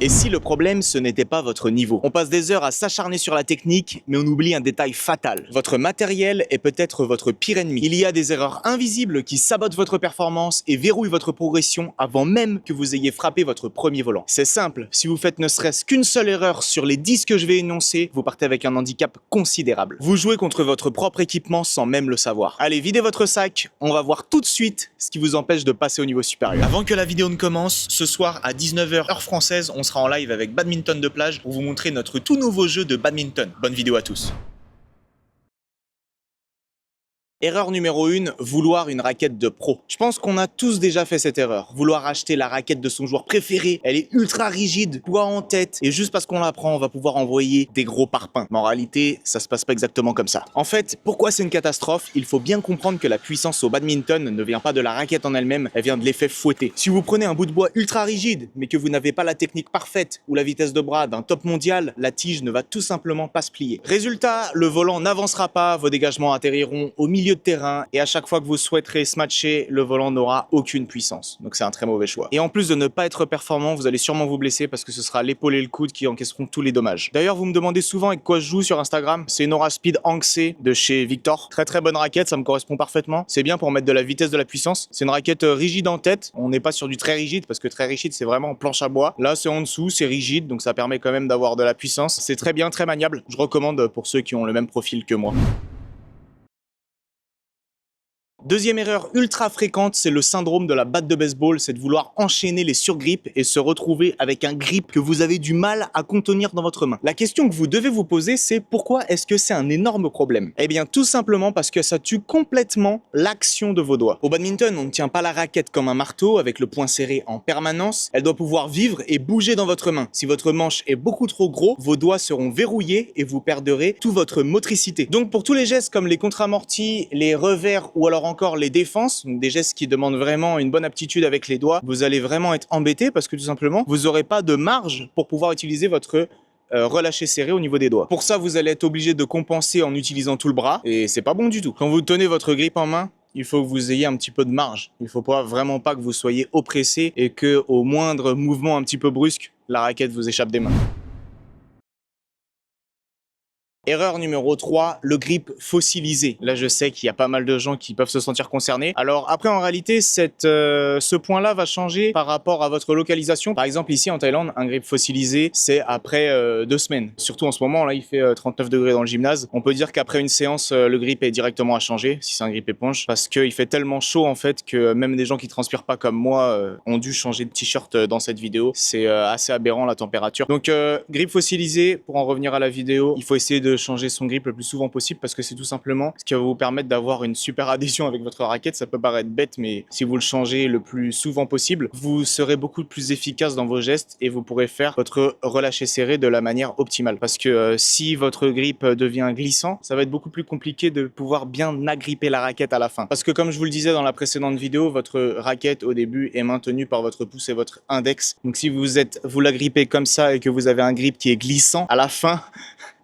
Et si le problème, ce n'était pas votre niveau? On passe des heures à s'acharner sur la technique, mais on oublie un détail fatal. Votre matériel est peut-être votre pire ennemi. Il y a des erreurs invisibles qui sabotent votre performance et verrouillent votre progression avant même que vous ayez frappé votre premier volant. C'est simple, si vous faites ne serait-ce qu'une seule erreur sur les 10 que je vais énoncer, vous partez avec un handicap considérable. Vous jouez contre votre propre équipement sans même le savoir. Allez, videz votre sac, on va voir tout de suite ce qui vous empêche de passer au niveau supérieur. Avant que la vidéo ne commence, ce soir à 19h heure française, on sera en live avec Badminton de plage pour vous montrer notre tout nouveau jeu de badminton. Bonne vidéo à tous. Erreur numéro 1, vouloir une raquette de pro. Je pense qu'on a tous déjà fait cette erreur. Vouloir acheter la raquette de son joueur préféré, elle est ultra rigide, poids en tête, et juste parce qu'on la prend, on va pouvoir envoyer des gros parpaings. Mais en réalité, ça se passe pas exactement comme ça. En fait, pourquoi c'est une catastrophe? Il faut bien comprendre que la puissance au badminton ne vient pas de la raquette en elle-même, elle vient de l'effet fouetté. Si vous prenez un bout de bois ultra rigide, mais que vous n'avez pas la technique parfaite ou la vitesse de bras d'un top mondial, la tige ne va tout simplement pas se plier. Résultat, le volant n'avancera pas, vos dégagements atterriront au milieu de terrain et à chaque fois que vous souhaiterez smatcher, le volant n'aura aucune puissance. Donc c'est un très mauvais choix. Et en plus de ne pas être performant, vous allez sûrement vous blesser parce que ce sera l'épaule et le coude qui encaisseront tous les dommages. D'ailleurs, vous me demandez souvent avec quoi je joue sur Instagram. C'est une Aura Speed Anxé de chez Victor. Très très bonne raquette, ça me correspond parfaitement. C'est bien pour mettre de la vitesse, de la puissance. C'est une raquette rigide en tête. On n'est pas sur du très rigide parce que très rigide c'est vraiment en planche à bois. Là c'est en dessous, c'est rigide donc ça permet quand même d'avoir de la puissance. C'est très bien, très maniable. Je recommande pour ceux qui ont le même profil que moi. Deuxième erreur ultra fréquente, c'est le syndrome de la batte de baseball, c'est de vouloir enchaîner les surgrippes et se retrouver avec un grip que vous avez du mal à contenir dans votre main. La question que vous devez vous poser, c'est pourquoi est-ce que c'est un énorme problème? Eh bien tout simplement parce que ça tue complètement l'action de vos doigts. Au badminton, on ne tient pas la raquette comme un marteau avec le poing serré en permanence, elle doit pouvoir vivre et bouger dans votre main. Si votre manche est beaucoup trop gros, vos doigts seront verrouillés et vous perdrez toute votre motricité. Donc pour tous les gestes comme les contre-amortis, les revers ou alors encore les défenses, donc des gestes qui demandent vraiment une bonne aptitude avec les doigts, vous allez vraiment être embêté parce que tout simplement, vous n'aurez pas de marge pour pouvoir utiliser votre relâché serré au niveau des doigts. Pour ça, vous allez être obligé de compenser en utilisant tout le bras et c'est pas bon du tout. Quand vous tenez votre grip en main, il faut que vous ayez un petit peu de marge. Il faut vraiment pas que vous soyez oppressé et que au moindre mouvement un petit peu brusque, la raquette vous échappe des mains. Erreur numéro 3, le grip fossilisé. Là, je sais qu'il y a pas mal de gens qui peuvent se sentir concernés. Alors après, en réalité, ce point-là va changer par rapport à votre localisation. Par exemple, ici en Thaïlande, un grip fossilisé, c'est après 2 semaines. Surtout en ce moment, là, il fait 39 degrés dans le gymnase. On peut dire qu'après une séance, le grip est directement à changer, si c'est un grip éponge, parce qu'il fait tellement chaud en fait que même des gens qui transpirent pas comme moi ont dû changer de t-shirt dans cette vidéo. C'est assez aberrant la température. Donc grip fossilisé, pour en revenir à la vidéo, il faut essayer de changer son grip le plus souvent possible parce que c'est tout simplement ce qui va vous permettre d'avoir une super adhésion avec votre raquette. Ça peut paraître bête, mais si vous le changez le plus souvent possible, vous serez beaucoup plus efficace dans vos gestes et vous pourrez faire votre relâché serré de la manière optimale. Parce que si votre grip devient glissant, ça va être beaucoup plus compliqué de pouvoir bien agripper la raquette à la fin. Parce que comme je vous le disais dans la précédente vidéo, votre raquette au début est maintenue par votre pouce et votre index. Donc si vous l'agrippez comme ça et que vous avez un grip qui est glissant, à la fin,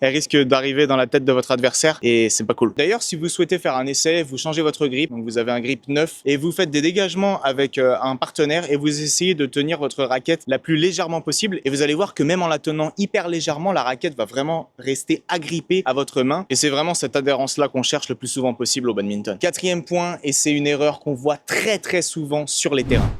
elle risque d'arriver dans la tête de votre adversaire et c'est pas cool. D'ailleurs, si vous souhaitez faire un essai, vous changez votre grip, donc vous avez un grip neuf et vous faites des dégagements avec un partenaire et vous essayez de tenir votre raquette la plus légèrement possible et vous allez voir que même en la tenant hyper légèrement, la raquette va vraiment rester agrippée à votre main et c'est vraiment cette adhérence-là qu'on cherche le plus souvent possible au badminton. Quatrième point, et c'est une erreur qu'on voit très souvent sur les terrains.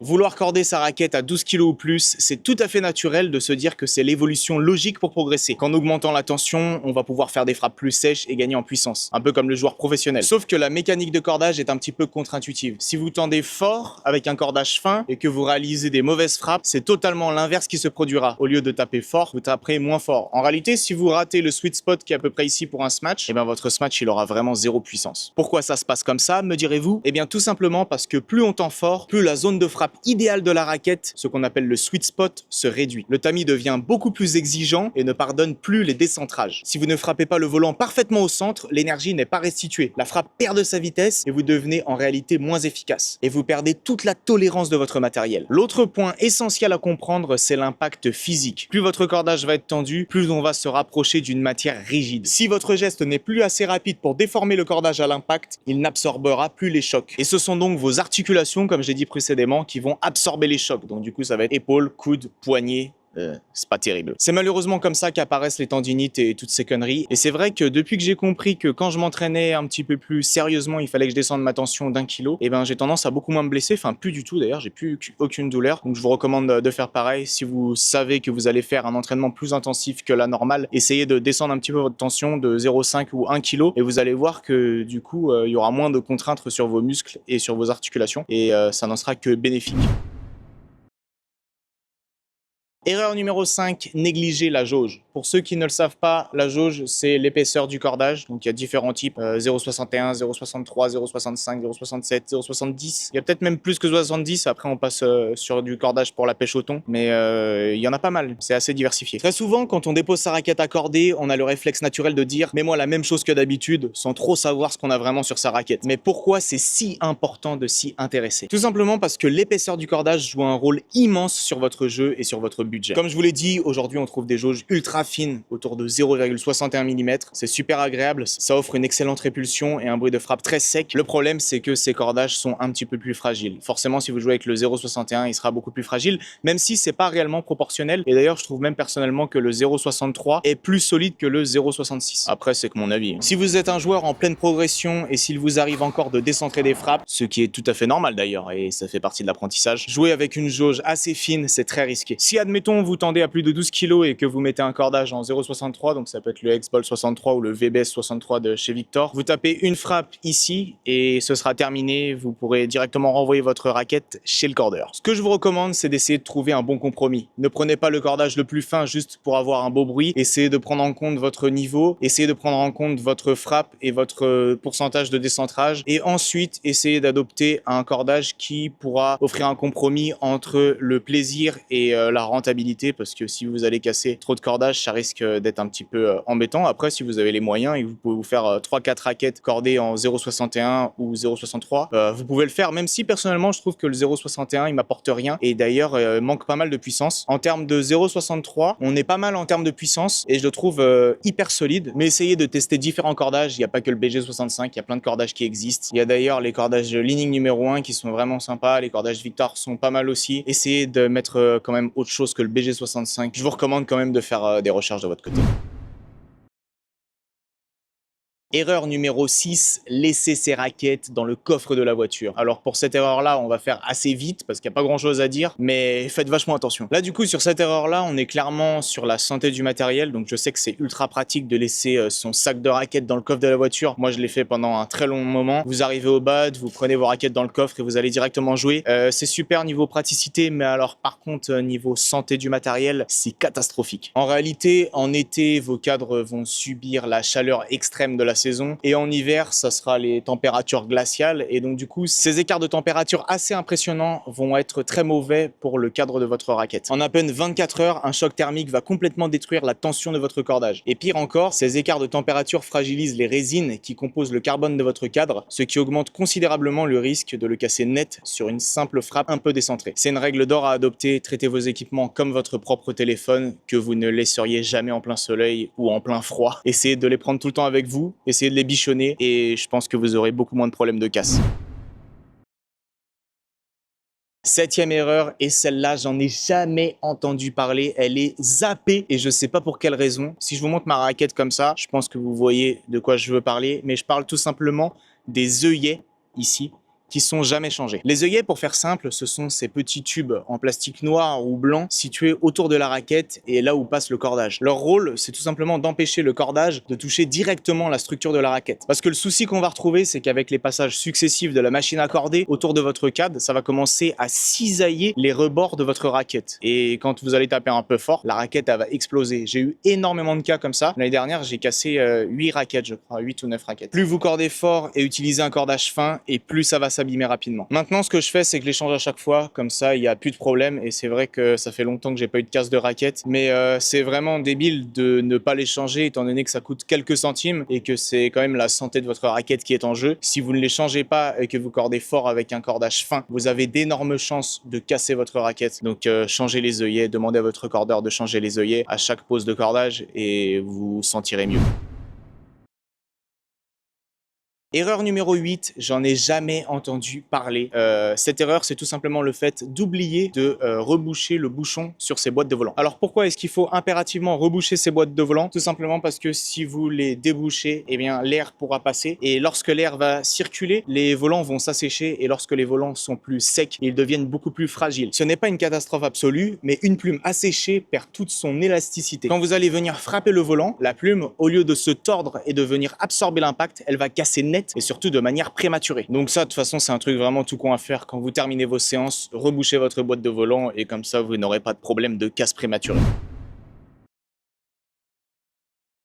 Vouloir corder sa raquette à 12 kg ou plus, c'est tout à fait naturel de se dire que c'est l'évolution logique pour progresser. Qu'en augmentant la tension, on va pouvoir faire des frappes plus sèches et gagner en puissance. Un peu comme le joueur professionnel. Sauf que la mécanique de cordage est un petit peu contre-intuitive. Si vous tendez fort avec un cordage fin et que vous réalisez des mauvaises frappes, c'est totalement l'inverse qui se produira. Au lieu de taper fort, vous taperez moins fort. En réalité, si vous ratez le sweet spot qui est à peu près ici pour un smash, et bien votre smash il aura vraiment zéro puissance. Pourquoi ça se passe comme ça, me direz-vous? Eh bien tout simplement parce que plus on tend fort, plus la zone de frappe idéal de la raquette, ce qu'on appelle le sweet spot, se réduit. Le tamis devient beaucoup plus exigeant et ne pardonne plus les décentrages. Si vous ne frappez pas le volant parfaitement au centre, l'énergie n'est pas restituée. La frappe perd de sa vitesse et vous devenez en réalité moins efficace. Et vous perdez toute la tolérance de votre matériel. L'autre point essentiel à comprendre, c'est l'impact physique. Plus votre cordage va être tendu, plus on va se rapprocher d'une matière rigide. Si votre geste n'est plus assez rapide pour déformer le cordage à l'impact, il n'absorbera plus les chocs. Et ce sont donc vos articulations, comme j'ai dit précédemment, qui qui vont absorber les chocs. Donc du coup, ça va être épaules, coudes, poignets. C'est pas terrible. C'est malheureusement comme ça qu'apparaissent les tendinites et toutes ces conneries. Et c'est vrai que depuis que j'ai compris que quand je m'entraînais un petit peu plus sérieusement, il fallait que je descende ma tension d'1 kilo, et ben j'ai tendance à beaucoup moins me blesser. Enfin, plus du tout d'ailleurs, j'ai plus aucune douleur. Donc je vous recommande de faire pareil. Si vous savez que vous allez faire un entraînement plus intensif que la normale, essayez de descendre un petit peu votre tension de 0,5 ou 1 kg et vous allez voir que du coup, il y aura moins de contraintes sur vos muscles et sur vos articulations et ça n'en sera que bénéfique. Erreur numéro 5, négliger la jauge. Pour ceux qui ne le savent pas, la jauge, c'est l'épaisseur du cordage. Donc il y a différents types, 0,61, 0,63, 0,65, 0,67, 0,70. Il y a peut-être même plus que 70, après on passe sur du cordage pour la pêche au thon. Mais il y en a pas mal, c'est assez diversifié. Très souvent, quand on dépose sa raquette à corder, on a le réflexe naturel de dire « mets-moi la même chose que d'habitude » sans trop savoir ce qu'on a vraiment sur sa raquette. Mais pourquoi c'est si important de s'y intéresser? Tout simplement parce que l'épaisseur du cordage joue un rôle immense sur votre jeu et sur votre budget. Comme je vous l'ai dit, aujourd'hui on trouve des jauges ultra fines autour de 0,61 mm. C'est super agréable, ça offre une excellente répulsion et un bruit de frappe très sec. Le problème c'est que ces cordages sont un petit peu plus fragiles. Forcément si vous jouez avec le 0,61 il sera beaucoup plus fragile, même si c'est pas réellement proportionnel. Et d'ailleurs je trouve même personnellement que le 0,63 est plus solide que le 0,66. Après c'est que mon avis. Si vous êtes un joueur en pleine progression et s'il vous arrive encore de décentrer des frappes, ce qui est tout à fait normal d'ailleurs et ça fait partie de l'apprentissage, jouer avec une jauge assez fine c'est très risqué. Si admettons vous tendez à plus de 12 kg et que vous mettez un cordage en 0,63, donc ça peut être le X-Ball 63 ou le VBS 63 de chez Victor, vous tapez une frappe ici et ce sera terminé, vous pourrez directement renvoyer votre raquette chez le cordeur. Ce que je vous recommande, c'est d'essayer de trouver un bon compromis. Ne prenez pas le cordage le plus fin juste pour avoir un beau bruit, essayez de prendre en compte votre niveau, essayez de prendre en compte votre frappe et votre pourcentage de décentrage, et ensuite essayez d'adopter un cordage qui pourra offrir un compromis entre le plaisir et la rentabilité, parce que si vous allez casser trop de cordage, ça risque d'être un petit peu embêtant. Après, si vous avez les moyens et que vous pouvez vous faire 3-4 raquettes cordées en 0,61 ou 0,63, vous pouvez le faire, même si personnellement je trouve que le 0,61 il m'apporte rien et d'ailleurs manque pas mal de puissance. En termes de 0,63, on est pas mal en termes de puissance et je le trouve hyper solide, mais essayez de tester différents cordages. Il n'y a pas que le BG65, il y a plein de cordages qui existent. Il y a d'ailleurs les cordages Li-Ning numéro 1 qui sont vraiment sympas, les cordages Victor sont pas mal aussi. Essayez de mettre quand même autre chose que le BG65. Je vous recommande quand même de faire des recherches de votre côté. Erreur numéro 6, laisser ses raquettes dans le coffre de la voiture. Alors pour cette erreur-là, on va faire assez vite parce qu'il n'y a pas grand-chose à dire, mais faites vachement attention. Là du coup, sur cette erreur-là, on est clairement sur la santé du matériel, donc je sais que c'est ultra pratique de laisser son sac de raquettes dans le coffre de la voiture. Moi, je l'ai fait pendant un très long moment. Vous arrivez au bad, vous prenez vos raquettes dans le coffre et vous allez directement jouer. C'est super niveau praticité, mais alors par contre, niveau santé du matériel, c'est catastrophique. En réalité, en été, vos cadres vont subir la chaleur extrême de la saison et en hiver ça sera les températures glaciales et donc du coup ces écarts de température assez impressionnants vont être très mauvais pour le cadre de votre raquette. En à peine 24 heures, un choc thermique va complètement détruire la tension de votre cordage et pire encore, ces écarts de température fragilisent les résines qui composent le carbone de votre cadre, ce qui augmente considérablement le risque de le casser net sur une simple frappe un peu décentrée. C'est une règle d'or à adopter, traitez vos équipements comme votre propre téléphone que vous ne laisseriez jamais en plein soleil ou en plein froid. Essayez de les prendre tout le temps avec vous, essayez de les bichonner et je pense que vous aurez beaucoup moins de problèmes de casse. Septième erreur, et celle-là, j'en ai jamais entendu parler, elle est zappée et je sais pas pour quelle raison. Si je vous montre ma raquette comme ça, je pense que vous voyez de quoi je veux parler, mais je parle tout simplement des œillets ici qui sont jamais changés. Les œillets, pour faire simple, ce sont ces petits tubes en plastique noir ou blanc situés autour de la raquette et là où passe le cordage. Leur rôle, c'est tout simplement d'empêcher le cordage de toucher directement la structure de la raquette. Parce que le souci qu'on va retrouver, c'est qu'avec les passages successifs de la machine à corder autour de votre cadre, ça va commencer à cisailler les rebords de votre raquette. Et quand vous allez taper un peu fort, la raquette, elle va exploser. J'ai eu énormément de cas comme ça. L'année dernière, j'ai cassé 8 raquettes, je crois, 8 ou 9 raquettes. Plus vous cordez fort et utilisez un cordage fin, et plus ça va s'abîmer rapidement. Maintenant, ce que je fais, c'est que je les change à chaque fois, comme ça, il n'y a plus de problème, et c'est vrai que ça fait longtemps que j'ai pas eu de casse de raquette, mais c'est vraiment débile de ne pas les changer, étant donné que ça coûte quelques centimes, et que c'est quand même la santé de votre raquette qui est en jeu. Si vous ne les changez pas et que vous cordez fort avec un cordage fin, vous avez d'énormes chances de casser votre raquette. Donc changez les œillets, demandez à votre cordeur de changer les œillets à chaque pose de cordage, et vous sentirez mieux. Erreur numéro 8, j'en ai jamais entendu parler. Cette erreur, c'est tout simplement le fait d'oublier de reboucher le bouchon sur ces boîtes de volant. Alors pourquoi est-ce qu'il faut impérativement reboucher ces boîtes de volant? Tout simplement parce que si vous les débouchez, eh bien l'air pourra passer et lorsque l'air va circuler, les volants vont s'assécher et lorsque les volants sont plus secs, ils deviennent beaucoup plus fragiles. Ce n'est pas une catastrophe absolue, mais une plume asséchée perd toute son élasticité. Quand vous allez venir frapper le volant, la plume, au lieu de se tordre et de venir absorber l'impact, elle va casser net et surtout de manière prématurée. Donc ça, de toute façon, c'est un truc vraiment tout con à faire. Quand vous terminez vos séances, rebouchez votre boîte de volant et comme ça, vous n'aurez pas de problème de casse prématurée.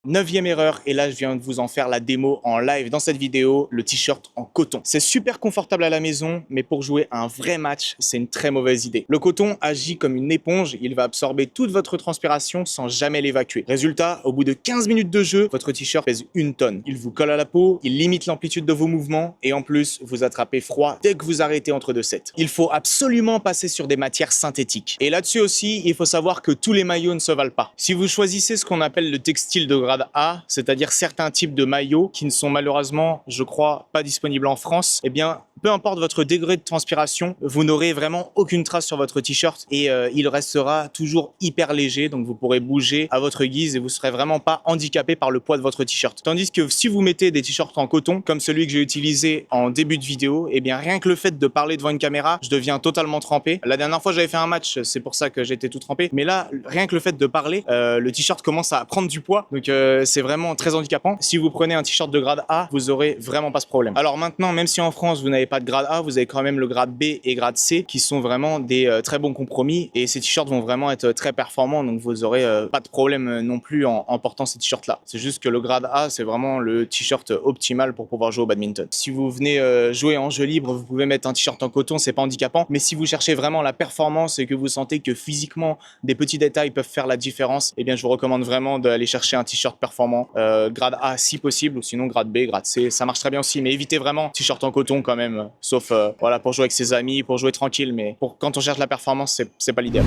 Neuvième erreur, et là je viens de vous en faire la démo en live dans cette vidéo, le t-shirt en coton. C'est super confortable à la maison, mais pour jouer un vrai match, c'est une très mauvaise idée. Le coton agit comme une éponge, il va absorber toute votre transpiration sans jamais l'évacuer. Résultat, au bout de 15 minutes de jeu, votre t-shirt pèse 1 tonne. Il vous colle à la peau, il limite l'amplitude de vos mouvements, et en plus, vous attrapez froid dès que vous arrêtez entre deux sets. Il faut absolument passer sur des matières synthétiques. Et là-dessus aussi, il faut savoir que tous les maillots ne se valent pas. Si vous choisissez ce qu'on appelle le textile de grade A, c'est-à-dire certains types de maillots qui ne sont malheureusement, je crois, pas disponibles en France, eh bien, peu importe votre degré de transpiration, vous n'aurez vraiment aucune trace sur votre t-shirt et il restera toujours hyper léger, donc vous pourrez bouger à votre guise et vous ne serez vraiment pas handicapé par le poids de votre t-shirt. Tandis que si vous mettez des t-shirts en coton, comme celui que j'ai utilisé en début de vidéo, eh bien rien que le fait de parler devant une caméra, je deviens totalement trempé. La dernière fois j'avais fait un match, c'est pour ça que j'étais tout trempé, mais là, rien que le fait de parler, le t-shirt commence à prendre du poids, donc c'est vraiment très handicapant. Si vous prenez un t-shirt de grade A, vous aurez vraiment pas ce problème. Alors maintenant, même si en France vous n'avez pas de grade A, vous avez quand même le grade B et grade C qui sont vraiment des très bons compromis et ces t-shirts vont vraiment être très performants, donc vous aurez pas de problème non plus en portant ces t-shirts là. C'est juste que le grade A, c'est vraiment le t-shirt optimal pour pouvoir jouer au badminton. Si vous venez jouer en jeu libre, vous pouvez mettre un t-shirt en coton, c'est pas handicapant, mais si vous cherchez vraiment la performance et que vous sentez que physiquement des petits détails peuvent faire la différence, eh bien je vous recommande vraiment d'aller chercher un t-shirt performant, grade A si possible, ou sinon grade B, grade C, ça marche très bien aussi, mais évitez vraiment t-shirt en coton quand même, sauf voilà, pour jouer avec ses amis, pour jouer tranquille, mais quand on cherche la performance, c'est pas l'idéal.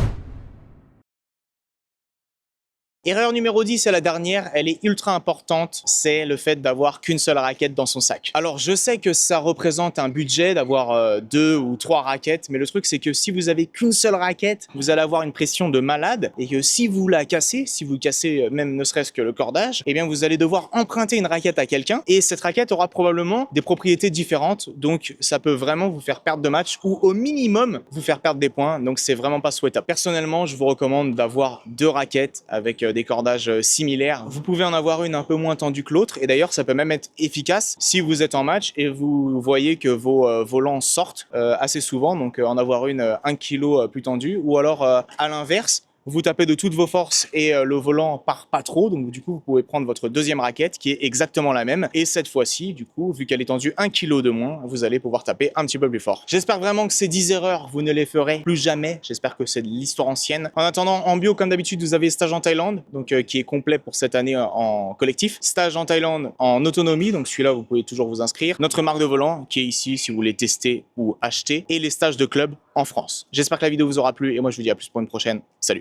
Erreur numéro 10, c'est la dernière, elle est ultra importante, c'est le fait d'avoir qu'une seule raquette dans son sac. Alors je sais que ça représente un budget d'avoir 2 ou 3 raquettes, mais le truc c'est que si vous avez qu'une seule raquette, vous allez avoir une pression de malade et que si vous la cassez, si vous cassez même ne serait-ce que le cordage, eh bien vous allez devoir emprunter une raquette à quelqu'un et cette raquette aura probablement des propriétés différentes, donc ça peut vraiment vous faire perdre de match ou au minimum vous faire perdre des points, donc c'est vraiment pas souhaitable. Personnellement, je vous recommande d'avoir 2 raquettes avec des cordages similaires. Vous pouvez en avoir une un peu moins tendue que l'autre et d'ailleurs ça peut même être efficace si vous êtes en match et vous voyez que vos volants sortent assez souvent, donc en avoir une 1 kg plus tendue ou alors à l'inverse, vous tapez de toutes vos forces et le volant part pas trop, donc du coup vous pouvez prendre votre deuxième raquette qui est exactement la même et cette fois-ci du coup vu qu'elle est tendue 1 kg de moins, vous allez pouvoir taper un petit peu plus fort. J'espère vraiment que ces 10 erreurs vous ne les ferez plus jamais, j'espère que c'est de l'histoire ancienne. En attendant, en bio comme d'habitude vous avez stage en Thaïlande, donc qui est complet pour cette année en collectif, stage en Thaïlande en autonomie, donc celui-là vous pouvez toujours vous inscrire, notre marque de volant qui est ici si vous voulez tester ou acheter et les stages de club en France. J'espère que la vidéo vous aura plu et moi je vous dis à plus pour une prochaine, salut.